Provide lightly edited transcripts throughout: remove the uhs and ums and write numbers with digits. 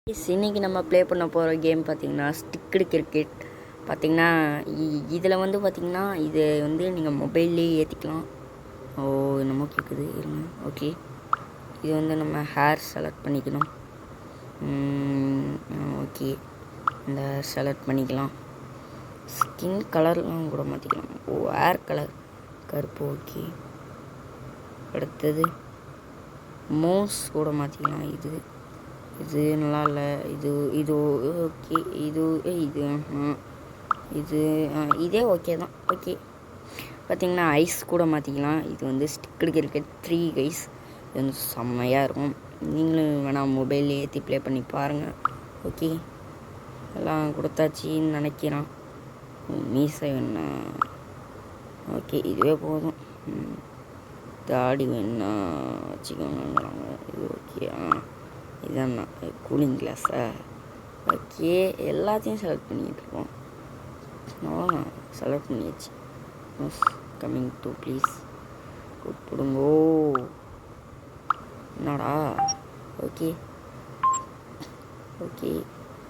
இன்னைக்கு நம்ம ப்ளே பண்ண போகிற கேம் பார்த்திங்கன்னா ஸ்டிக்டு கிரிக்கெட். பார்த்திங்கன்னா இதில் வந்து பார்த்திங்கன்னா இது வந்து நீங்கள் மொபைல்லேயே ஏற்றிக்கலாம். என்னமோ கேட்குது இருங்க. ஓகே, இது வந்து நம்ம ஹேர் செலக்ட் பண்ணிக்கணும். ஓகே, இந்த செலக்ட் பண்ணிக்கலாம். ஸ்கின் கலர்லாம் கூட மாற்றிக்கலாம். ஹேர் கலர் கருப்பு. ஓகே, அடுத்தது மோஸ் கூட மாற்றிக்கலாம். இது நல்லா இல்லை. இது ஓகே. இதே ஓகே தான். ஓகே, பார்த்திங்கன்னா ஐஸ் கூட மாற்றிக்கலாம். இது வந்து ஸ்டிக்கடு கிரிக்கெட் 3 கைஸ். இது வந்து செம்மையாக இருக்கும். நீங்களும் வேணால் மொபைலில் ஏற்றி ப்ளே பண்ணி பாருங்கள். ஓகே, எல்லாம் கொடுத்தாச்சின்னு நினைக்கிறேன். மீசை வேணா ஓகே, இதுவே போதும். தாடி வேணா வச்சுக்கோங்கிறாங்க. இது ஓகே. இதான் கூலிங் கிளாஸா? ஓகே, எல்லாத்தையும் செலக்ட் பண்ணிக்கிட்டு இருக்கோம். செலக்ட் பண்ணியாச்சு. கம்மிங் டு ப்ளீஸ் கூப்பிடுங்கோ. என்னடா? ஓகே ஓகே,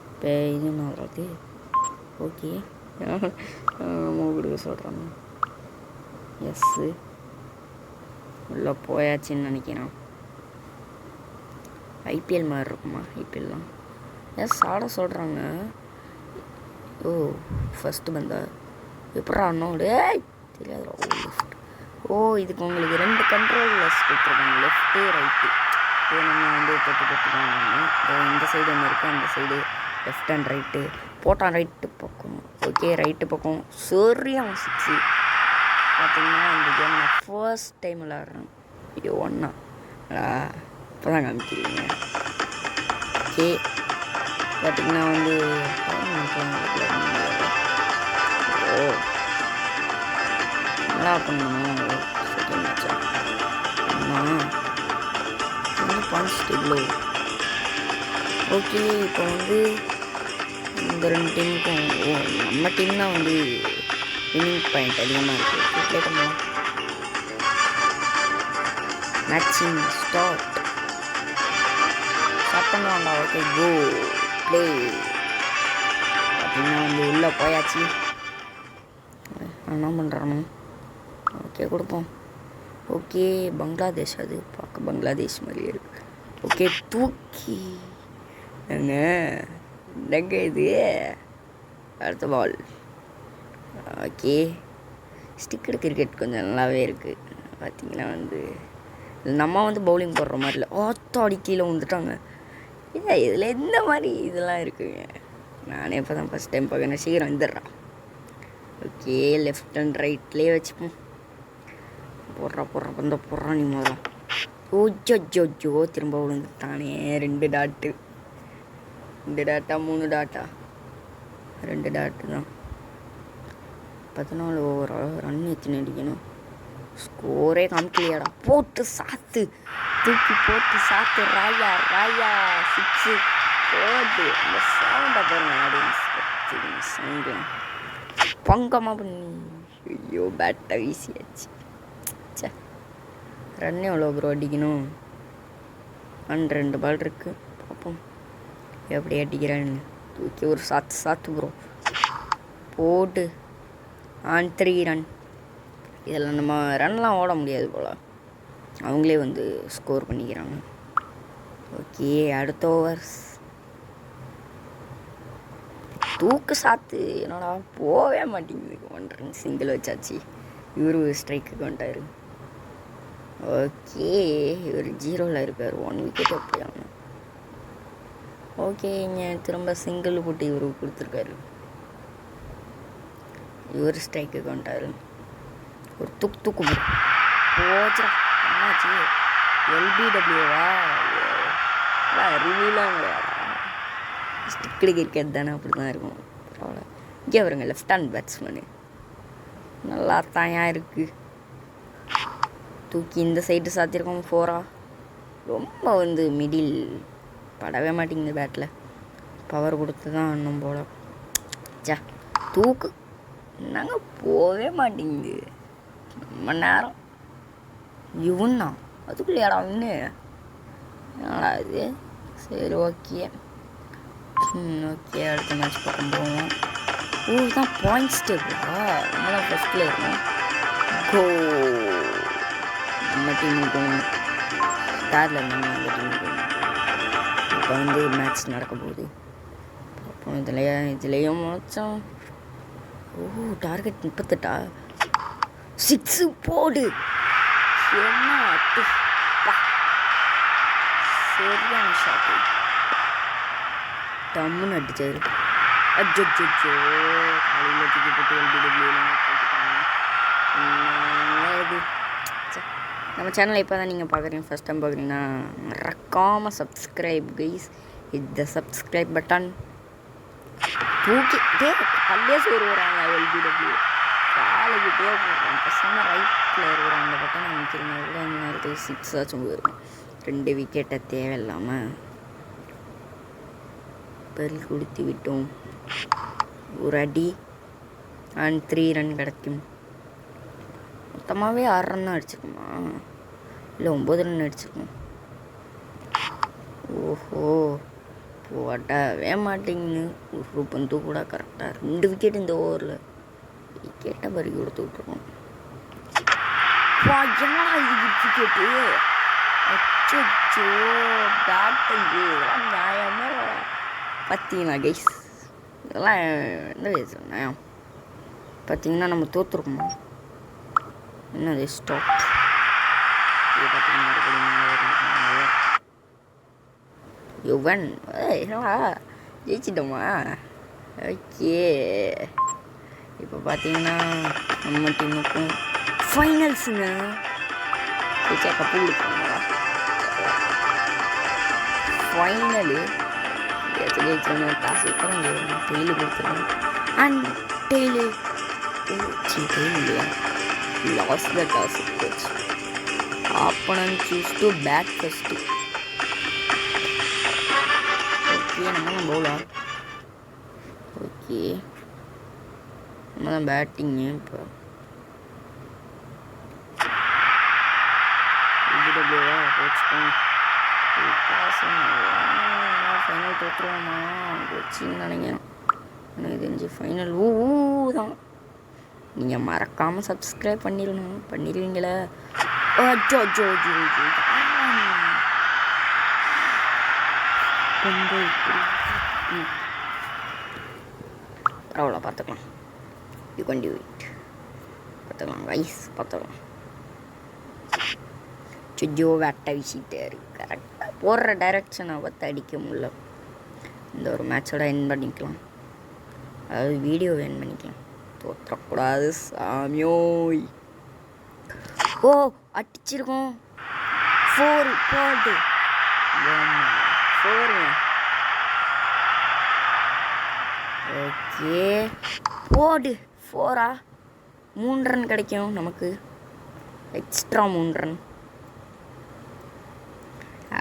இப்போ இது என்ன வராது? ஓகே, கொடுக்க சொல்கிறாங்க. எஸ்ஸு உள்ளே போயாச்சுன்னு நினைக்கிறேன். ஐபிஎல் மாதிரி இருக்குமா? ஐபிஎல்லாம் ஆட சொல்கிறாங்க. ஃபஸ்ட்டு பந்தா எப்படா அண்ணோடு தெரியாதுடா. இதுக்கு உங்களுக்கு 2 கண்ட்ரோல்ஸ் கொடுத்துருக்காங்க, லெஃப்ட்டு ரைட்டு. இது நம்ம வந்து தொட்டுக்கலாம். இந்த சைடு ஒன்று இருக்குது, அந்த சைடு லெஃப்ட் அண்ட் ரைட்டு போட்டான். ரைட்டு பக்கம். ஓகே, ரைட்டு பக்கம் சரியாக 6. பார்த்திங்கன்னா இந்த கேம் நான் ஃபர்ஸ்ட் டைம் விளாட்றேன். ஒன்றா இப்போ தான் காமிக்கிறீங்க. ஓகே, பார்த்திங்கன்னா வந்து நல்லா பண்ணணும். செகண்ட் மேட்சா பாயிண்ட்ஸ் இவ்வளோ. ஓகே, இப்போ வந்து இந்த 2 டீமுக்கும் நம்ம டீம் தான் வந்து வின்னிங் பாயிண்ட் அதிகமாக இருக்குது. ப்ளே பண்ணலாம். மேட்சிங் ஸ்டார்ட் பண்ணுவாண்டா. Okay, go play. அப்படின்னா வந்து உள்ளே போயாச்சு. என்ன பண்ணுறானோ? ஓகே, கொடுப்போம். ஓகே, பங்களாதேஷ். அது பார்க்க பங்களாதேஷ் மாதிரியே இருக்கு. ஓகே, தூக்கி என்னங்க இது? அடுத்த பால். ஓகே, ஸ்டிக்கடு கிரிக்கெட் கொஞ்சம் நல்லாவே இருக்குது. பார்த்திங்கன்னா வந்து நம்ம வந்து பவுலிங் போடுற மாதிரி இல்லை. அடி கீழே வந்துட்டாங்க. இதில் எந்த மாதிரி இதெல்லாம் இருக்குங்க. நானே இப்போ தான் ஃபஸ்ட் டைம் பார்க்குறேன். சீக்கிரம் வந்துடுறான். ஓகே, லெஃப்ட் அண்ட் ரைட்லேயே வச்சுப்போம். போடுறான் நீ முதல்ல. ஓஜோ திரும்ப விழுந்துட்டானே. 2 டாட்டு. 2 tata 3 tata? 2 டாட்டு தான். 14 ஓவரால் ரன் எத்தனை அடிக்கணும்? ஸ்கோரே காமிக்கலையாடா. போட்டு சாத்து, தூக்கி போட்டு சாத்து. ராயா 6 போட்டு. அந்த சவுண்டை பாருங்க. ஆடியன்ஸ் சவுண்டு பங்கமாக பண்ணி. ஐயோ, பேட்டை வீசியாச்சு. சே, ரன் எவ்வளோ ப்ரோ அடிக்கணும்? 2 பால் இருக்குது. பார்ப்போம் எப்படி அடிக்கிறான்னு. தூக்கி ஒரு சாத்து ப்ரோ போட்டு. 3 ரன். இதில் நம்ம ரன்லாம் ஓட முடியாது போல். அவங்களே வந்து ஸ்கோர் பண்ணிக்கிறாங்க. ஓகே, அடுத்த ஓவர்ஸ். தூக்கு சாத்து. என்னடா போவே மாட்டேங்குது. 1 ரன் சிங்கிள் வச்சாச்சு. இவரு ஸ்ட்ரைக்குக்கு வந்துட்டார். ஓகே, இவர் 0ல் இருக்கார். 1 விக்கெட் எப்படியாங்க. ஓகே, இங்கே திரும்ப சிங்கிள் போட்டு இவரு கொடுத்துருக்காரு. இவர் ஸ்ட்ரைக்குக்கு வந்துட்டார். ஒரு தூக்கு போச்சா. என்னாச்சு? LBWவா? ரிவியூலாம் கிடையாது. ஸ்டிக்கடு கிரிக்கெட் தானே, அப்படி தான் இருக்கும். பரவாயில்ல. இங்கே வருங்க, லெஃப்ட் ஹேண்ட் பேட்ஸ்மேனு நல்லா தாயா இருக்குது. தூக்கி இந்த சைடு சாத்திருக்கோம். 4 ரொம்ப வந்து மிடில் படவே மாட்டேங்குது. பேட்டில் பவர் கொடுத்து தான் இன்னும் போல. தூக்கு என்னங்க போவே மாட்டேங்குது. ரொம்ப நேரம் இவன் தான் அதுக்குள்ளேடா ஒன்று. என்னடா இது? சரி, ஓகே. ஓகே, அடுத்த மேட்ச் பக்கம் போவோம். இதுதான் பாயிண்ட்ஸ் டேபிளா? நம்மளாம் ஃபஸ்ட்டில் இருக்கோம். கோ நம்ம டீமுக்கும் தேர்டில் இருந்தாங்க, அந்த டீமுக்கும். இப்போ வந்து மேட்ச் நடக்க போகுது. அப்போ இதுலேயும் மோச்சம். டார்கெட் 38. 6 போடு. என்ன அட்டு, சரியான ஷாட்டு. டம்முன்னு அடிச்சாரு. அச்சோ, காலையில் தூக்கி போட்டு LBW போட்டுட்டாங்க. இது நம்ம சேனலை இப்போ தான் நீங்கள் பார்க்குறீங்க, ஃபஸ்ட் டைம் பார்க்குறீங்கன்னா மறக்காமல் சப்ஸ்கிரைப் கைஸ். இந்த சப்ஸ்கிரைப் பட்டன் தூக்கிட்டே பல்லே சோறு வராங்க. LBW காலைக்கிட்டே போடுறோம். பசங்க ரைட்டில் இருக்கிற அந்த பட்டன் அமைக்கிறீங்க. எவ்வளோ இந்த நேரத்துக்கு 6 ஆச்சும் போயிருக்கும். 2 விக்கெட்டை தேவையில்லாமல் பெல் கொடுத்து விட்டோம். ஒரு அடி அண்ட் 3 ரன் கிடைக்கும். மொத்தமாகவே 6 ரன் தான் அடிச்சிருக்குமா, இல்லை 9 ரன் அடிச்சிருக்கோம். ஓஹோ, போட்டவே மாட்டிங்கன்னு ஒரு பந்து கூட கரெக்டாக 2 விக்கெட் இந்த ஓவரில். விக்கெட்டை பறி கொடுத்து விட்ருக்கோம். என்னடா இது விக்கெட்டு? அச்சோ, பேட்டிங் இதெல்லாம் நியாயமே பார்த்தீங்களா கைஸ்? இதெல்லாம் என்ன நியாயம்? பார்த்தீங்கன்னா நம்ம தோற்றுருக்கோமா? என்னது ஸ்டாப்? யுவன் என்னடா ஜெயிச்சிட்டோமா? ஓகே, இப்போ பார்த்தீங்கன்னா நம்ம டீமுக்கும் ஃபைனல்ஸுங்க. ஜெயிச்சா கப்பு கொடுக்குறாங்களா? ஃபைனலு ஜெயிச்சோன்னு காசு அப்புறம் டெய்லி கொடுத்துருவோம். அண்ட் டெய்லி இல்லையா, lost the toss coach. Opponent choose to bat first. Okay, நம்ம bowler. Okay, நம்ம batting இப்போ. LBW coach ஃபைனல் தோற்றுருவோமா கோச்சின்னு நினைக்கிறேன். எனக்கு தெரிஞ்சு ஃபைனல் தான். நீங்கள் மறக்காமல் சப்ஸ்கிரைப் பண்ணிடுவீங்களே. பரவாயில்ல, பார்த்துக்கலாம். You can to it. பார்த்துக்கலாம் கைஸ், பார்த்துக்கலாம். சுஜோ வேட்டை வீசிட்டாரு. கரெக்டாக போடுற டைரக்ஷனை பார்த்து அடிக்க முடியல. இந்த ஒரு மேட்சோட என் பண்ணிக்கலாம், அதாவது வீடியோ என் பண்ணிக்கலாம். தோற்றக்கூடாது சாமியோய். ஓ, அடிச்சிருக்கோம். 4 போடு. 4. ஓகே, போடு. 4ஆ? 3 ரன் கிடைக்கும் நமக்கு. எக்ஸ்ட்ரா 3 ரன்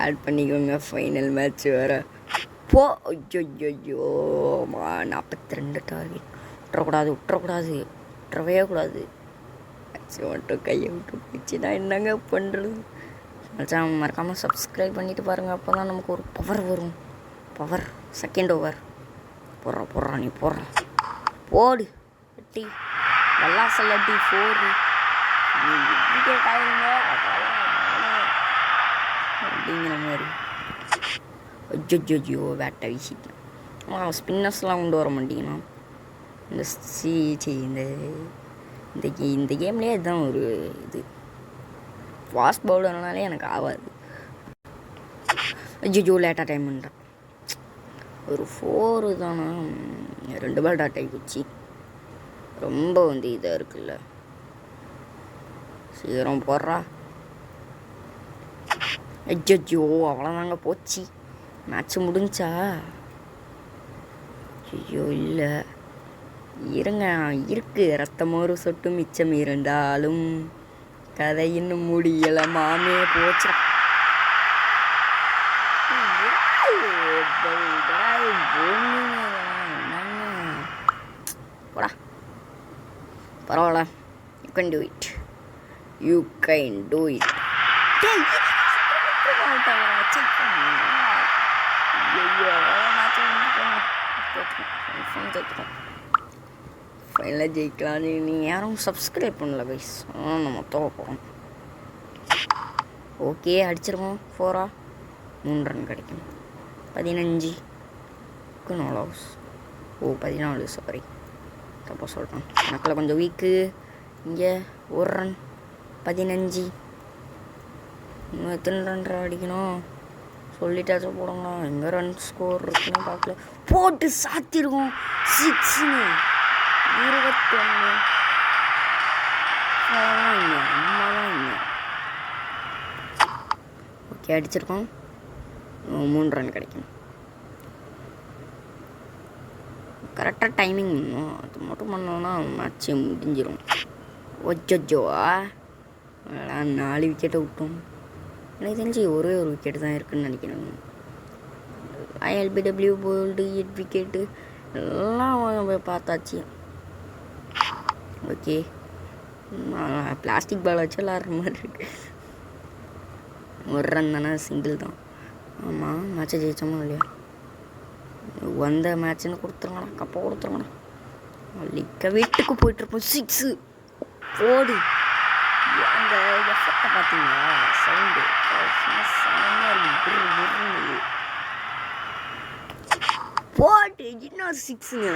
ஆட் பண்ணிக்கோங்க. ஃபைனல் மேட்ச் வேறு. போ. ஐயோ, 42 டார்கெட். விட்டுறவே கூடாது. மட்டும் கையை விட்டு போச்சுன்னா என்னங்க பண்ணுறது? மறக்காமல் சப்ஸ்கிரைப் பண்ணிவிட்டு பாருங்கள். அப்போ தான் நமக்கு ஒரு பவர் வரும். பவர். செகண்ட் ஓவர் போடுறா நீ போடுற. போடு டீ நல்லா சொல்ல டீ 4 விக்கெட் ஆயிருங்க அப்படிங்கிற மாதிரி. ஐயோ, வேட்டை வீசிட்டேன். ஸ்பின்னர்ஸ்லாம் கொண்டு வர மாட்டேங்கண்ணா. இந்த கேம்லேயே இதுதான் ஒரு இது. ஃபாஸ்ட் பவுலர்னாலே எனக்கு ஆகாது. ஐயோ, லேட்டாக டைம் பண்ணுறேன். ஒரு 4 தானே, 2 பால் டாட் ஆகி போச்சு. ரொம்ப வந்து இதாக இருக்குல்ல. சீக்கிரம் போடுறா. ஐயோ, அவ்வளோதாங்க போச்சு. மேட்ச் முடிஞ்சா? ஐயோ இல்லை, இருங்க இருக்கு. ரத்தமோரு சொட்டு மிச்சம் இருந்தாலும் கதை இன்னும் முடியலை. மாமே போச்சா. போடா, பரவாயில்ல. You can do it. ஐயோ, தோற்றுறோம். ஃபைனலாக ஜெயிக்கலாம். நீங்கள் யாரும் சப்ஸ்கிரைப் பண்ணல கைஸ், ஆனால் நம்ம தோப்போம். ஓகே அடிச்சிருவோம். 4 3 ரன் கிடைக்கும். 15 4 ஹவுஸ். ஓ 14, சாரி தப்பா சொல்கிறேன், கணக்கில் கொஞ்சம் வீக்கு. இங்கே 1 ரன் 15. இன்னும் எத்தனை ரன் அடிக்கணும் சொல்லிட்டாச்சும் போடுங்களா. எங்கே ரன் ஸ்கோர் இருக்குன்னு பார்க்கல. போட்டு சாத்திருக்கோம். 6ன்னு 21. அம்மாதான் இங்கே. ஓகே அடிச்சிருக்கோம். 3 ரன் கிடைக்கும். கரெக்டாக டைமிங் பண்ணணும், அது மட்டும் பண்ணோன்னா மேட்ச்சு முடிஞ்சிடும். ஒச்சோவா 4 விக்கெட்டை விட்டோம். எனக்கு தெரிஞ்சு ஒரே ஒரு விக்கெட்டு தான் இருக்குதுன்னு நினைக்கிறேன். ILBW போல்டு 8 விக்கெட்டு எல்லாம் பார்த்தாச்சு. ஓகே பிளாஸ்டிக் பால் வச்சு விளாட்ற மாதிரி இருக்கு. 1 ரன் தானே, சிங்கிள் தான். ஆமாம் மேட்சை ஜெயிச்சோமா இல்லையா? வந்த மேட்ச்சுன்னு கொடுத்துருங்கண்ணா, கப்பை கொடுத்துருங்கண்ணா. லிக்க வீட்டுக்கு போயிட்டுருப்போம். 6 போடு. அந்த எஃபெக்டை பார்த்தீங்களா? சவுண்டு போட்டு இன்னும் 6ங்க.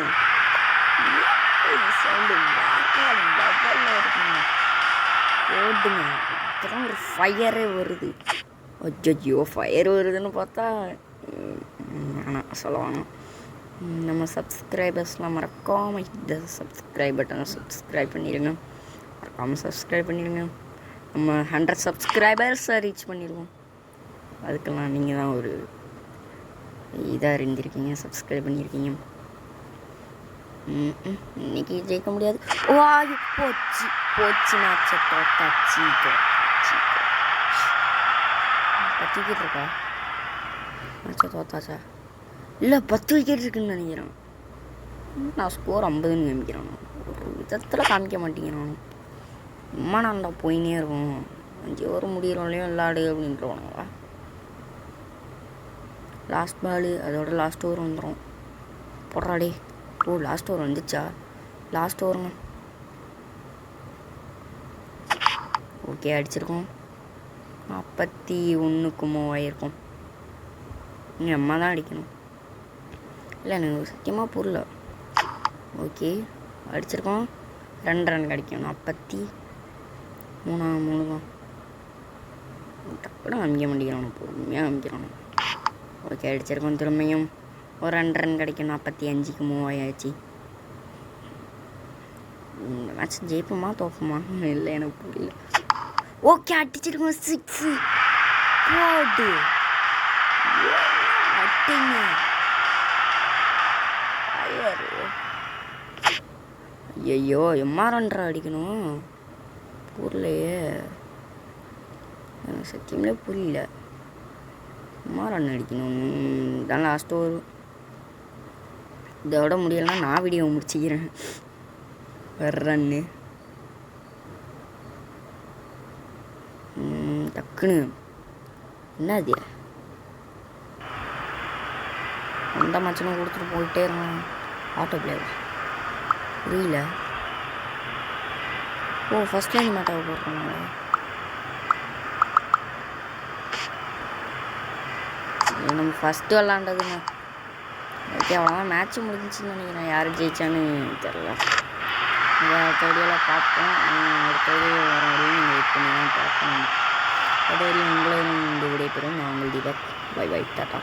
சவுண்டு இருக்குங்க. போட்டுங்க. இப்போதான் ஒரு ஃபயரே வருது. அச்சோ ஃபயர் வருதுன்னு பார்த்தா ஆனால் சொல்லுவாங்க. நம்ம சப்ஸ்கிரைபர்ஸ்லாம் மறக்காமல் இந்த சப்ஸ்கிரைப் பட்டனை சப்ஸ்கிரைப் பண்ணிடுங்க. மறக்காமல் சப்ஸ்கிரைப் பண்ணிடுங்க. நம்ம 100 சப்ஸ்கிரைபர்ஸை ரீச் பண்ணிடுவோம். அதுக்கெல்லாம் நீங்கள் தான் ஒரு இதாக இருந்திருக்கீங்க, சப்ஸ்கிரைப் பண்ணியிருக்கீங்க. இன்னைக்கு ஜெயிக்க முடியாது. வாயு போச்சு போச்சு. மேட்சை தோத்தாச்சு. விக்கெட் இருக்கா? மேட்சை தோத்தாச்சா? இல்லை 10 விக்கெட் இருக்குன்னு நினைக்கிறேன். நான் ஸ்கோர் 50ன்னு காமிக்கிறேன். ஒரு விதத்தில் காமிக்க மாட்டேங்கிறானு. அம்மா நான் தான் போயினே இருக்கும். 5 ஓவர் முடிகிறோம்லையும் விளாடு அப்படின்றவானுங்களா. லாஸ்ட் பாலு, அதோட லாஸ்ட் ஓவர் வந்துடும். போடுறாடே. ஓ லாஸ்ட் ஓவர் வந்துச்சா? லாஸ்ட் ஓவருங்க. ஓகே அடிச்சிருக்கோம். 41க்கு மூவ் ஆகிருக்கும். நீங்கள் அம்மா தான் அடிக்கணும். இல்லை எனக்கு சத்தியமாக புரியல. ஓகே அடிச்சிருக்கோம். 2 ரன் கிடைக்கும். 43 தான். டக்குனு காமிக்க மாட்டேங்கிறானு, பொறுமையாக காமிக்கிறானு. ஓகே அடிச்சிருக்கோம். திரும்பியும் ஒரு 2 ரன் கிடைக்கும். 45க்கு மூவ் ஆயாச்சு. இந்த மேட்ச் ஜெயிப்போமா தோப்போமா இல்லை எனக்கு புரியல. ஓகே அடிச்சிருக்கோம். 6 போடு. அட்டிங்க ஐயோ எம்ஆர்ன்றா அடிக்கணும். புரியலையே, எனக்கு சத்தியமே புரியல. எம்ஆர்என் அடிக்கணும் தான் லாஸ்ட் ஓவர். இதோட முடியலைன்னா நான் வீடியோ முடிச்சுக்கிறேன். ரன்னு டக்குன்னு என்னது அந்த மச்சனும் கொடுத்துட்டு போயிட்டே இருக்கான். ஆட்டோ பிளேயர் புரியல. ஓ ஃபஸ்ட் லைன் மேட்டாக போடுறாங்க. நம்ம ஃபஸ்ட்டு விளாண்டதுங்க. ஓகே அவ்வளோதான் மேட்ச்சு முடிஞ்சிச்சுன்னு நினைக்கிறேன். யார் ஜெயிச்சான்னு தெரில. அடுத்த வீடியோவில் பார்ப்போம். அடுத்த வீடியோ வர வரையும் நீங்கள் வெயிட் பண்ணி தான் பார்க்கணும். அது வரையும் உங்களும் இந்த விடைபெறும். நான் உங்கள் தீபக். By by tata.